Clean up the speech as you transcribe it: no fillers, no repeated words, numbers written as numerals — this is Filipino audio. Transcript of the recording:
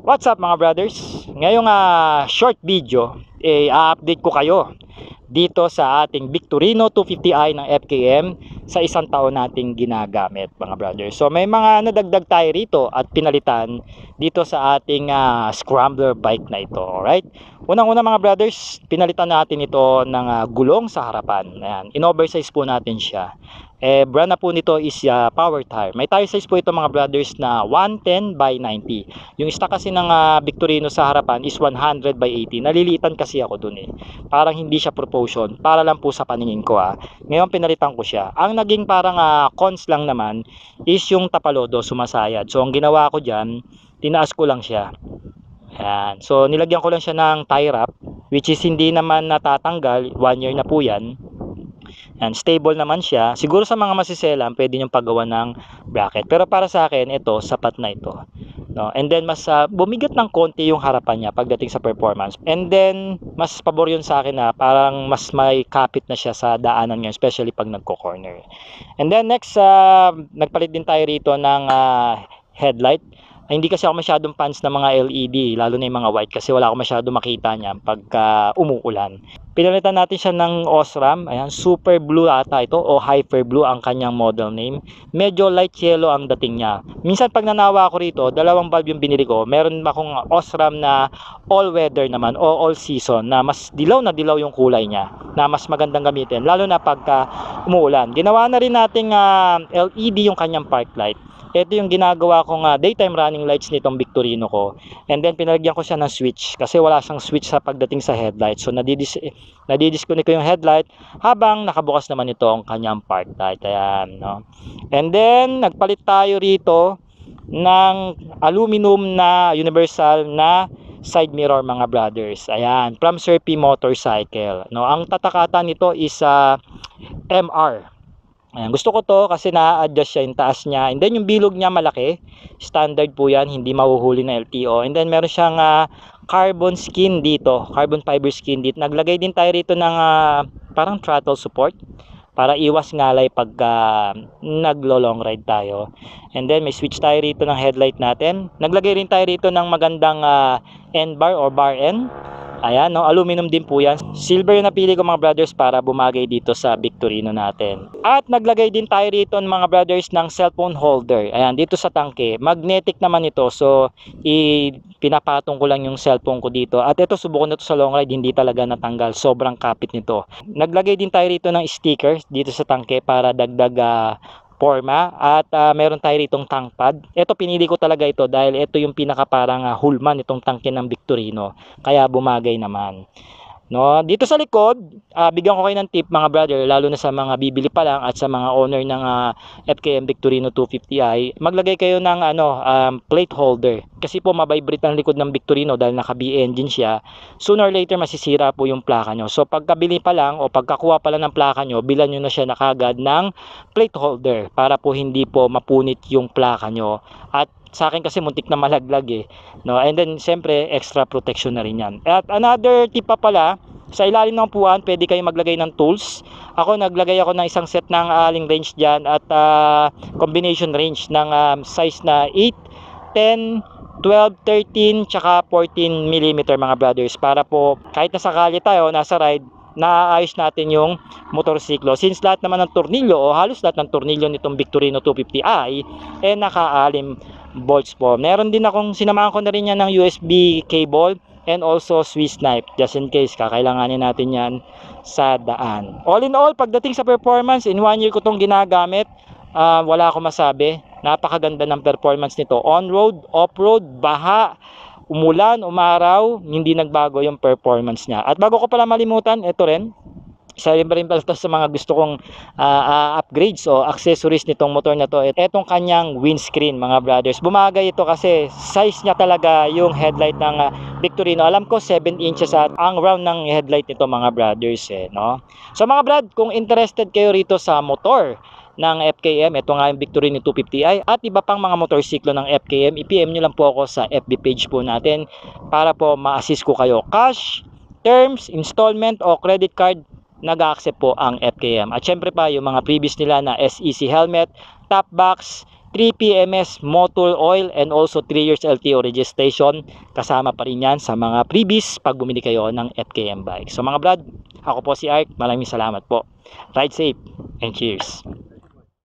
What's up mga brothers? Ngayong short video, update ko kayo dito sa ating Victorino 250i ng FKM sa isang taon nating ginagamit mga brothers. So may mga nadagdag tayo rito at pinalitan dito sa ating scrambler bike na ito. Alright? Unang-una mga brothers, pinalitan natin ito ng gulong sa harapan. Ayan, in-oversize po natin siya. Brand na po nito is Power Tire. May tire size po ito mga brothers na 110 by 90. Yung stock kasi ng Victorino sa harapan is 100 by 80. Nalilitan kasi ako dun Parang hindi siya proportion. Para lang po sa paningin ko Ngayon pinalitan ko siya. Ang naging parang cons lang naman is yung tapalodo sumasayad. So ang ginawa ko dyan, tinaas ko lang siya. Ayan. So nilagyan ko lang siya ng tie wrap, which is hindi naman natatanggal. 1 year na po yan. And stable naman siya. Siguro sa mga masiselan, pwede niyong paggawa ng bracket. Pero para sa akin, ito, sapat na ito. No? And then, mas bumigat ng konti yung harapan niya pagdating sa performance. And then, mas pabor yun sa akin na parang mas may kapit na siya sa daanan niya, especially pag nagko-corner. And then, next, nagpalit din tayo rito ng headlight. Hindi kasi ako masyadong fans ng mga LED, lalo na yung mga white, kasi wala ako masyadong makita niya pagka umuulan. Pinalitan natin siya ng Osram. Ayan, super blue ata ito o hyper blue ang kanyang model name. Medyo light yellow ang dating niya. Minsan pag nanawa ko rito, dalawang bulb yung binili ko. Meron akong Osram na all weather naman o all season na mas dilaw na dilaw yung kulay niya, na mas magandang gamitin lalo na pagka umuulan. Ginawa na rin nating LED yung kanyang park light. Ito yung ginagawa kong daytime running lights nitong Victorino ko. And then pinalagyan ko siya ng switch kasi wala siyang switch sa pagdating sa headlight. So nadidisconnect ko yung headlight habang nakabukas naman ito ang kanyang park light. Ayan, no? And then nagpalit tayo rito ng aluminum na universal na side mirror mga brothers. Ayan, from Serpi Motorcycle. No, ang tatakatan nito is MR. Ayan, gusto ko to kasi na-adjust siya yung taas niya. And then yung bilog niya malaki. Standard po yan, hindi mahuhuli na LTO. And then meron siyang carbon skin dito. Carbon fiber skin dito. Naglagay din tayo rito ng parang throttle support para iwas ngalay pag naglo-long ride tayo. And then may switch tayo rito ng headlight natin. Naglagay rin tayo rito ng magandang end bar or bar end. Ayan, no, aluminum din po yan. Silver yung napili ko mga brothers para bumagay dito sa Victorino natin. At naglagay din tayo rito mga brothers ng cellphone holder. Ayan, dito sa tangke. Magnetic naman ito. So, pinapatong ko lang yung cellphone ko dito. At ito, subukan na ito sa long ride. Hindi talaga natanggal. Sobrang kapit nito. Naglagay din tayo rito ng sticker dito sa tangke para dagdag forma at meron tayo ritong tank pad. Ito pinili ko talaga ito dahil ito yung pinaka parang hulman itong tangke ng Victorino. Kaya bumagay naman. No, dito sa likod, bigyan ko kayo ng tip mga brother, lalo na sa mga bibili pa lang at sa mga owner ng FKM Victorino 250i, maglagay kayo ng plate holder. Kasi po mabibrate ang likod ng Victorino dahil naka-B engine siya. Sooner or later masisira po yung plaka nyo. So pagkabili pa lang o pagkakuha pa lang ng plaka nyo, bilan nyo na siya na kagad ng plate holder para po hindi po mapunit yung plaka nyo. At sa akin kasi muntik na malaglag no? And then siyempre extra protection na rin yan. At another tip pa pala, sa ilalim ng upuan pwede kayo maglagay ng tools. Ako naglagay ako ng isang set ng aling range dyan at combination range ng size na 8, 10, 12, 13 tsaka 14 mm mga brothers, para po kahit nasa kalye tayo, nasa ride, naaayos natin yung motorsiklo. Since lahat naman ng tornilyo o halos lahat ng tornilyo nitong Victorino 250i nakaalim bolts po. Meron din akong sinamahan ko na rin yan ng USB cable and also Swiss knife just in case kakailanganin natin yan sa daan. All in all, pagdating sa performance, in 1 year ko itong ginagamit, wala akong masabi. Napakaganda ng performance nito. On-road, off-road, baha, umulan, umaraw, hindi nagbago yung performance niya. At bago ko pala malimutan, ito rin, isa rin pala sa mga gusto kong upgrades o accessories nitong motor na to, etong kanyang windscreen mga brothers. Bumagay ito kasi size niya talaga yung headlight ng Victorino. Alam ko 7 inches at ang round ng headlight nito mga brothers no? So mga brad, kung interested kayo rito sa motor ng FKM, ito nga yung Victorino 250i at iba pang mga motorsiklo ng FKM, i-PM nyo lang po ako sa FB page po natin para po ma-assist ko kayo. Cash, terms, installment o credit card, nag-accept po ang FKM. At syempre pa yung mga previous nila na SEC helmet, top box, 3 PMS motor oil, and also 3 years LTO registration. Kasama pa rin yan sa mga freebies pag bumili kayo ng FKM bike. So mga brad, ako po si Art. Maraming salamat po. Ride safe and cheers.